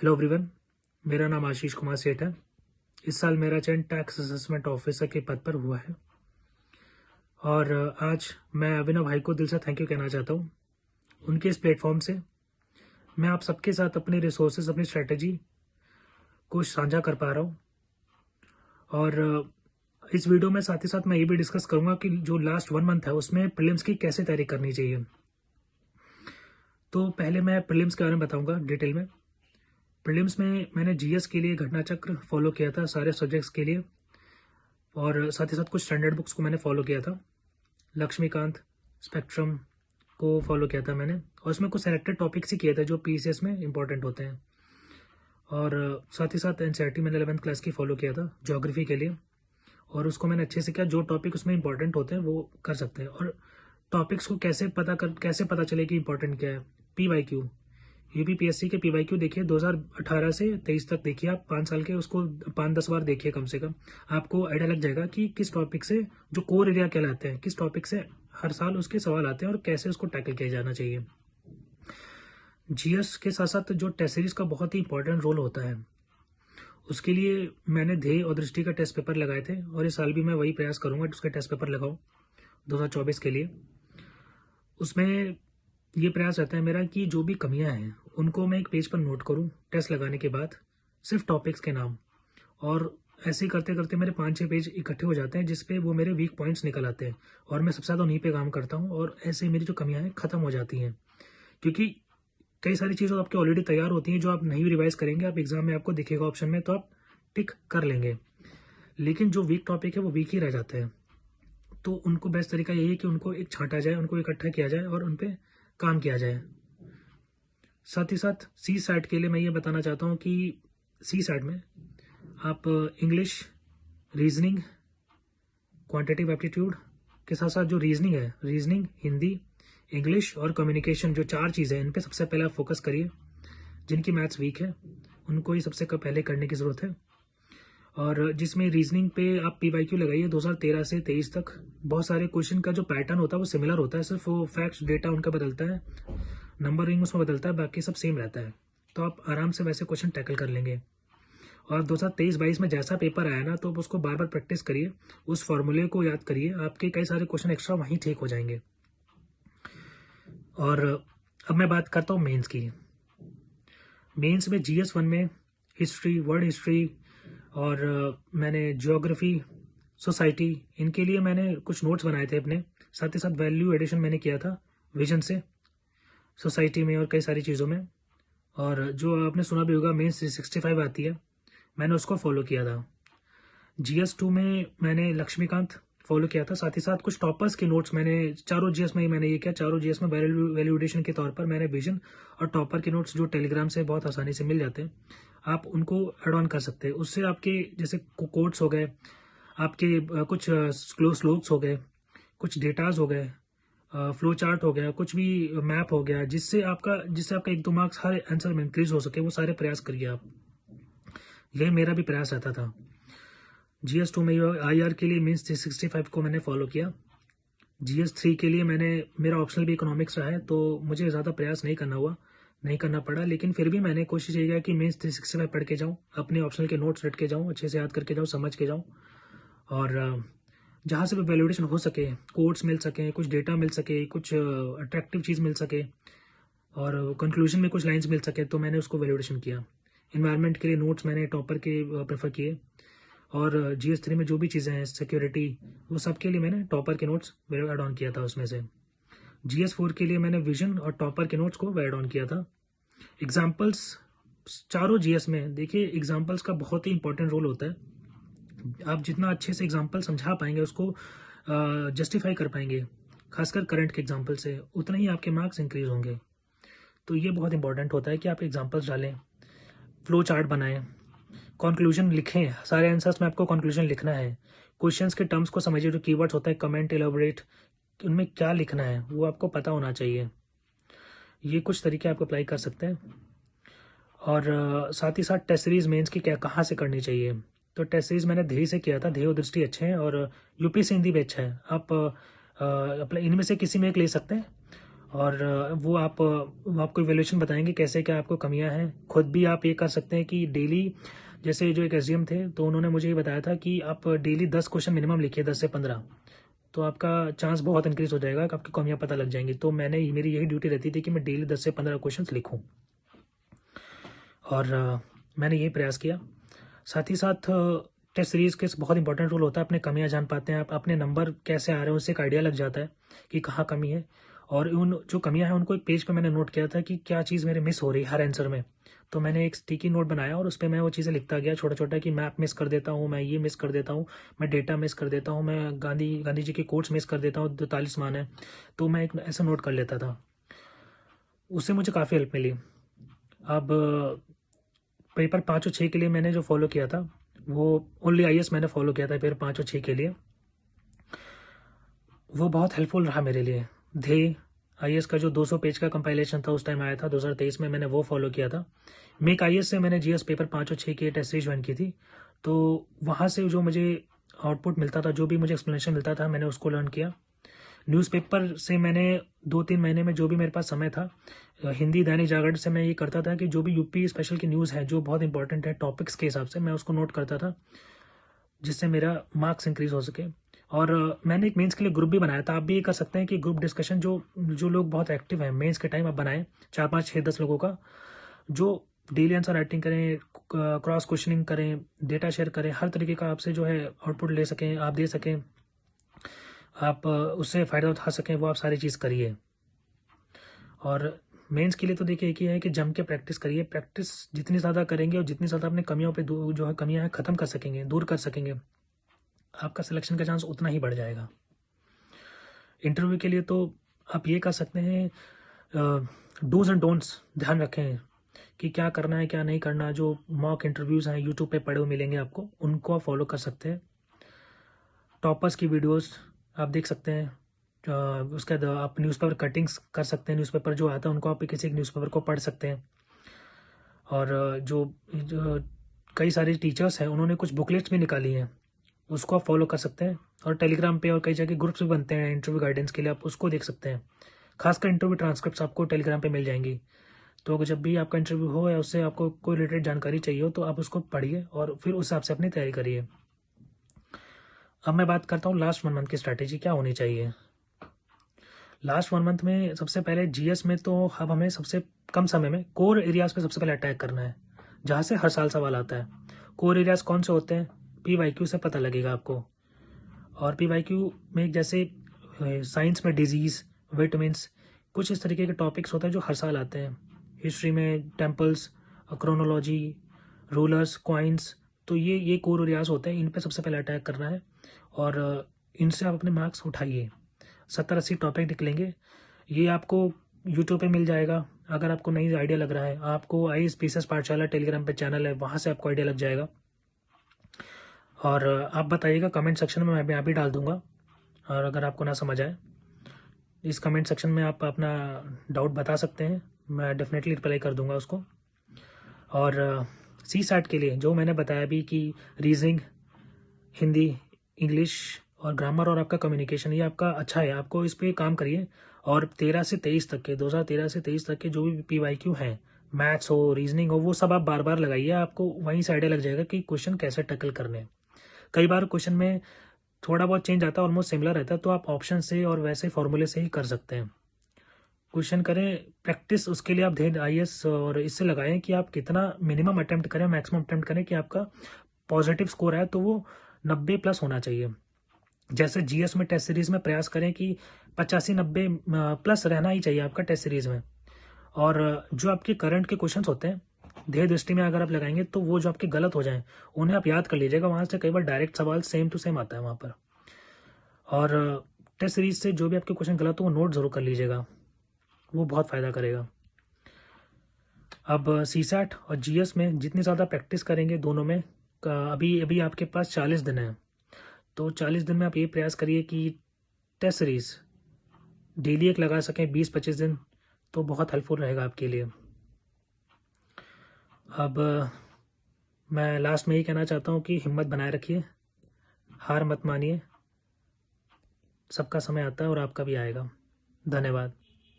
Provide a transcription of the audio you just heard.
Hello everyone, मेरा नाम आशीष कुमार सेठ है। इस साल मेरा चयन टैक्स असेसमेंट ऑफिसर के पद पर हुआ है और आज मैं अभिनव भाई को दिल से थैंक यू कहना चाहता हूँ। उनके इस प्लेटफॉर्म से मैं आप सबके साथ अपने रिसोर्सेज, अपनी स्ट्रेटजी को साझा कर पा रहा हूँ और इस वीडियो में साथ ही साथ मैं ये भी डिस्कस करूँगा कि जो लास्ट 1 मंथ है उसमें प्रीलिम्स की कैसे तैयारी करनी चाहिए। तो पहले मैं प्रीलिम्स के बारे में बताऊँगा डिटेल में। प्रीलिम्स में मैंने जीएस के लिए घटना चक्र फॉलो किया था सारे सब्जेक्ट्स के लिए और साथ ही साथ कुछ स्टैंडर्ड बुक्स को मैंने फॉलो किया था। लक्ष्मीकांत, स्पेक्ट्रम को फॉलो किया था मैंने और उसमें कुछ सेलेक्टेड टॉपिक्स ही किए थे जो पीसीएस में इंपॉर्टेंट होते हैं। और साथ ही साथ एनसीईआरटी मैंने 11th क्लास की फॉलो किया था ज्योग्राफी के लिए और उसको मैंने अच्छे से किया। जो टॉपिक उसमें इंपॉर्टेंट होते हैं वो कर सकते हैं। और टॉपिक्स को कैसे पता चले कि इंपॉर्टेंट क्या है। पीवाईक्यू, यूपीपीएससी के पीवाईक्यू देखिए 2018 से 23 तक देखिए आप 5 साल के, उसको 5-10 बार देखिए कम से कम। आपको आइडिया लग जाएगा कि किस टॉपिक से, जो कोर एरिया कहलाते हैं, किस टॉपिक से हर साल उसके सवाल आते हैं और कैसे उसको टैकल किया जाना चाहिए। जीएस के साथ साथ जो टेस्ट सीरीज का बहुत ही इंपॉर्टेंट रोल होता है, उसके लिए मैंने ध्येय और दृष्टि का टेस्ट पेपर लगाए थे और इस साल भी मैं वही प्रयास करूंगा उसका टेस्ट पेपर लगाऊं 2024 के लिए। उसमें ये प्रयास रहता है मेरा कि जो भी कमियां हैं उनको मैं एक पेज पर नोट करूं टेस्ट लगाने के बाद, सिर्फ टॉपिक्स के नाम। और ऐसे ही करते करते मेरे 5-6 पेज इकट्ठे हो जाते हैं जिसपे वो मेरे वीक पॉइंट्स निकल आते हैं और मैं सबसे ज़्यादा उन्हीं पे काम करता हूँ और ऐसे मेरी जो कमियां हैं ख़त्म हो जाती हैं। क्योंकि कई सारी चीज़ें आपकी ऑलरेडी तैयार होती हैं जो आप नहीं भी रिवाइज करेंगे, आप एग्जाम में आपको दिखेगा ऑप्शन में तो आप टिक कर लेंगे, लेकिन जो वीक टॉपिक है वो वीक ही रह जाते हैं। तो उनको बेस्ट तरीका यही है कि उनको एक छांटा जाए, उनको इकट्ठा किया जाए और उन पर काम किया जाए। साथ ही साथ सी सैट के लिए मैं ये बताना चाहता हूँ कि सी सैट में आप इंग्लिश, रीजनिंग, क्वांटिटेटिव एप्टीट्यूड के साथ साथ जो रीजनिंग है, रीजनिंग, हिंदी, इंग्लिश और कम्युनिकेशन, जो 4 चीज़ें हैं इन पे सबसे पहले आप फोकस करिए। जिनकी मैथ्स वीक है उनको ये सबसे पहले करने की ज़रूरत है। और जिसमें रीजनिंग पे आप पीवाईक्यू लगाइए 2013 से 23 तक। बहुत सारे क्वेश्चन का जो पैटर्न होता है वो सिमिलर होता है, सिर्फ वो फैक्ट्स, डेटा उनका बदलता है, नंबरिंग उसमें बदलता है, बाकी सब सेम रहता है। तो आप आराम से वैसे क्वेश्चन टैकल कर लेंगे। और 2023-22 में जैसा पेपर आया ना, तो आप उसको बार बार प्रैक्टिस करिए, उस फॉर्मूले को याद करिए, आपके कई सारे क्वेश्चन एक्स्ट्रा वहीं ठीक हो जाएंगे। और अब मैं बात करता हूँ मेंस की। मेंस में GS1 में हिस्ट्री, वर्ल्ड हिस्ट्री और मैंने ज्योग्राफी, सोसाइटी, इनके लिए मैंने कुछ नोट्स बनाए थे अपने। साथ ही साथ वैल्यू एडिशन मैंने किया था विजन से, सोसाइटी में और कई सारी चीज़ों में। और जो आपने सुना भी होगा मेंस 365 आती है, मैंने उसको फॉलो किया था। GS2 में मैंने लक्ष्मीकांत फॉलो किया था। साथ ही साथ कुछ टॉपर्स के नोट्स मैंने चारों जीएस में ही मैंने ये किया। चारों जीएस में वैल्यूएडिशन के तौर पर मैंने विजन और टॉपर के नोट्स, जो टेलीग्राम से बहुत आसानी से मिल जाते हैं, आप उनको एड ऑन कर सकते हैं। उससे आपके जैसे कोट्स हो गए, आपके कुछ स्लोक्स हो गए, कुछ डेटाज हो गए, फ्लो चार्ट हो गया, कुछ भी मैप हो गया, जिससे आपका 1-2 मार्क्स हर आंसर में इंक्रीज हो सके, वो सारे प्रयास करिए आप। यही मेरा भी प्रयास रहता था। GS2 में IR के लिए मीन्स 365 को मैंने फॉलो किया। GS3 के लिए मेरा ऑप्शनल भी इकोनॉमिक्स रहा है, तो मुझे ज़्यादा प्रयास नहीं करना पड़ा, लेकिन फिर भी मैंने कोशिश ये किया कि मीन्स 365 पढ़ के जाऊँ, अपने ऑप्शनल के नोट्स रट के जाऊँ, अच्छे से याद करके जाऊँ, समझ के जाऊँ और जहाँ से भी वैल्यूएशन हो सके, कोड्स मिल सकें, कुछ डेटा मिल सके, कुछ अट्रैक्टिव चीज़ मिल सके और कंक्लूजन में कुछ लाइन्स मिल सके, तो मैंने उसको वैल्यूएशन किया। इन्वायरमेंट के लिए नोट्स मैंने टॉपर के प्रेफर किए और GS3 में जो भी चीज़ें हैं, सिक्योरिटी, वो सब के लिए मैंने टॉपर के नोट्स ऐड ऑन किया था उसमें से। GS4 के लिए मैंने विजन और टॉपर के नोट्स को ऐड ऑन किया था। एग्जाम्पल्स चारों GS में देखिए, एग्जाम्पल्स का बहुत ही इंपॉर्टेंट रोल होता है। आप जितना अच्छे से एग्जाम्पल समझा पाएंगे, उसको जस्टिफाई कर पाएंगे, खासकर करंट के एग्जाम्पल से, उतना ही आपके मार्क्स इंक्रीज होंगे। तो ये बहुत इंपॉर्टेंट होता है कि आप एग्जाम्पल्स डालें, फ्लो चार्ट बनाएं, कंक्लूजन लिखें। सारे आंसर्स में आपको कंक्लूजन लिखना है। क्वेश्चंस के टर्म्स को समझिए, जो कीवर्ड्स होता है, कमेंट, एलाबोरेट, उनमें क्या लिखना है वो आपको पता होना चाहिए। ये कुछ तरीके आप अप्लाई कर सकते हैं। और साथ ही साथ टेस्ट सीरीज मेंस की कहाँ से करनी चाहिए। तो टेस्ट सीरीज मैंने ध्येय से किया था, ध्येय और दृष्टि अच्छे हैं और यूपी से हिंदी भी अच्छा है। आप इनमें से किसी में एक ले सकते हैं और वो आपको इवैल्यूएशन बताएंगे कैसे क्या आपको कमियां हैं। खुद भी आप ये कर सकते हैं कि डेली, जैसे जो एक एसडीएम थे तो उन्होंने मुझे ये बताया था कि आप डेली 10 क्वेश्चन मिनिमम लिखिए, 10 से 15, तो आपका चांस बहुत इंक्रीज हो जाएगा कि आपकी कमियां पता लग जाएंगी। तो मेरी यही ड्यूटी रहती थी कि मैं डेली 10 से 15 क्वेश्चन लिखूँ, और मैंने यही प्रयास किया। साथ ही साथ टेस्ट सीरीज के बहुत इंपॉर्टेंट रोल होता है, अपने कमियां जान पाते हैं आप, अपने नंबर कैसे आ रहे हैं उससे एक आइडिया लग जाता है कि कहाँ कमी है। और उन जो कमियां हैं उनको एक पेज पे मैंने नोट किया था कि क्या चीज़ मेरे मिस हो रही है हर आंसर में। तो मैंने एक स्टिकी नोट बनाया और उस पर मैं वो चीज़ें लिखता गया छोटा छोटा, कि मैप मिस कर देता हूँ, मैं ये मिस कर देता हूँ, मैं डेटा मिस कर देता हूँ, मैं गांधी जी के कोट्स मिस कर देता हूँ, 42 मान है। तो मैं एक ऐसा नोट कर लेता था, उससे मुझे काफ़ी हेल्प मिली। अब पेपर 5 और 6 के लिए मैंने जो फॉलो किया था वो ओनली आईएएस मैंने फॉलो किया था पेपर 5 और 6 के लिए। वो बहुत हेल्पफुल रहा मेरे लिए। ध्येय आईएएस का जो 200 पेज का कंपाइलेशन था उस टाइम आया था 2023 में, मैंने वो फॉलो किया था। मेक आईएएस से मैंने जीएस पेपर 5 और 6 की टेस्ट सीरीज ज्वाइन की थी। तो वहाँ से जो मुझे आउटपुट मिलता था, जो भी मुझे एक्सप्लेनेशन मिलता था, मैंने उसको लर्न किया। न्यूज़पेपर से मैंने 2-3 महीने में जो भी मेरे पास समय था, हिंदी दैनिक जागरण से मैं ये करता था कि जो भी यूपी स्पेशल की न्यूज़ है जो बहुत इंपॉर्टेंट है टॉपिक्स के हिसाब से, मैं उसको नोट करता था जिससे मेरा मार्क्स इंक्रीज हो सके। और मैंने एक मेंस के लिए ग्रुप भी बनाया था। आप भी ये कर सकते हैं कि ग्रुप डिस्कशन जो जो लोग बहुत एक्टिव हैं मेंस के टाइम आप बनाएं, 4-5-6-10 लोगों का, जो डेली आंसर राइटिंग करें, क्रॉस क्वेश्चनिंग करें, डेटा शेयर करें, हर तरीके का आपसे जो है आउटपुट ले सकें, आप दे सकें, आप उससे फ़ायदा उठा सकें, वो आप सारी चीज़ करिए। और मेंस के लिए तो देखिए एक ही है कि जम के प्रैक्टिस करिए। प्रैक्टिस जितनी ज़्यादा करेंगे और जितनी ज़्यादा अपने कमियों पे जो है कमियां हैं ख़त्म कर सकेंगे, दूर कर सकेंगे, आपका सिलेक्शन का चांस उतना ही बढ़ जाएगा। इंटरव्यू के लिए तो आप ये कर सकते हैं, डूज एंड डोंट्स ध्यान रखें कि क्या करना है क्या नहीं करना। जो मॉक इंटरव्यूज़ हैं यूट्यूब पे पड़े हुए मिलेंगे आपको, उनको आप फॉलो कर सकते हैं। टॉपर्स की वीडियोस आप देख सकते हैं। उसके बाद आप न्यूज़पेपर कटिंग्स कर सकते हैं, न्यूज़पेपर जो आता है उनको आप किसी एक न्यूज़पेपर को पढ़ सकते हैं। और जो कई सारे टीचर्स हैं उन्होंने कुछ बुकलेट्स भी निकाली हैं, उसको आप फॉलो कर सकते हैं। और टेलीग्राम पे और कई जगह ग्रुप्स भी बनते हैं इंटरव्यू गाइडेंस के लिए, आप उसको देख सकते हैं। खासकर इंटरव्यू ट्रांसक्रिप्ट्स आपको टेलीग्राम पे मिल जाएंगी। तो अगर जब भी आपका इंटरव्यू हो या उससे आपको कोई रिलेटेड जानकारी चाहिए हो तो आप उसको पढ़िए और फिर उस हिसाब से अपनी तैयारी करिए। अब मैं बात करता हूँ लास्ट 1 मंथ की स्ट्रैटेजी क्या होनी चाहिए। लास्ट 1 मंथ में सबसे पहले जीएस में तो अब हमें सबसे कम समय में कोर एरियाज पे सबसे पहले अटैक करना है, जहाँ से हर साल सवाल आता है। कोर एरियाज कौन से होते हैं, पीवाईक्यू से पता लगेगा आपको। और पीवाईक्यू में जैसे साइंस में डिजीज़, विटामिन्स, कुछ इस तरीके के टॉपिक्स होते हैं जो हर साल आते हैं। हिस्ट्री में टेम्पल्स, क्रोनोलॉजी, रूलर्स, कॉइन्स, तो ये कोर एरियाज होते हैं, इन पे सबसे पहले अटैक करना है। और इनसे आप अपने मार्क्स उठाइए। 70-80 टॉपिक निकलेंगे, ये आपको यूट्यूब पे मिल जाएगा। अगर आपको नहीं आइडिया लग रहा है, आपको आईएएस पीसीएस पाठशाला टेलीग्राम पे चैनल है, वहाँ से आपको आइडिया लग जाएगा। और आप बताइएगा कमेंट सेक्शन में, मैं भी डाल दूंगा। और अगर आपको ना समझ आए, इस कमेंट सेक्शन में आप अपना डाउट बता सकते हैं, मैं डेफिनेटली रिप्लाई कर दूंगा उसको। और CSAT के लिए जो मैंने बताया भी कि रीजनिंग, हिंदी, इंग्लिश और ग्रामर और आपका कम्युनिकेशन, ये आपका अच्छा है, आपको इस पर काम करिए। और 13 से 23 तक के 2013 से 23 तक के जो भी पीवाईक्यू हैं, मैथ्स हो, रीजनिंग हो, वो सब आप बार बार लगाइए, आपको वहीं से आइडिया लग जाएगा कि क्वेश्चन कैसे टैकल करने हैं। कई बार क्वेश्चन में थोड़ा बहुत चेंज आता है, ऑलमोस्ट सिमिलर रहता है, तो आप ऑप्शन से और वैसे फॉर्मूले से ही कर सकते हैं। क्वेश्चन करें प्रैक्टिस, उसके लिए आप ध्यान आईएएस और इससे लगाएं कि आप कितना मिनिमम अटेम्प्ट करें, मैक्सिमम अटेम्प्ट करें कि आपका पॉजिटिव स्कोर है तो वो 90+ होना चाहिए। जैसे जीएस में टेस्ट सीरीज में प्रयास करें कि 85-90+ रहना ही चाहिए आपका टेस्ट सीरीज में। और जो आपके करंट के क्वेश्चंस होते हैं, ध्येय दृष्टि में अगर आप लगाएंगे तो वो जो आपके गलत हो जाएं उन्हें आप याद कर लीजिएगा, वहाँ से कई बार डायरेक्ट सवाल सेम टू सेम आता है वहाँ पर। और टेस्ट सीरीज से जो भी आपके क्वेश्चन गलत हो वो नोट जरूर कर लीजिएगा, वो बहुत फ़ायदा करेगा। अब CSAT और जीएस में जितनी ज़्यादा प्रैक्टिस करेंगे दोनों में, अभी अभी आपके पास 40 दिन है, तो 40 दिन में आप ये प्रयास करिए कि टेस्ट सीरीज डेली एक लगा सकें 20-25 दिन, तो बहुत हेल्पफुल रहेगा आपके लिए। अब मैं लास्ट में ये कहना चाहता हूँ कि हिम्मत बनाए रखिए, हार मत मानिए, सबका समय आता है और आपका भी आएगा। धन्यवाद।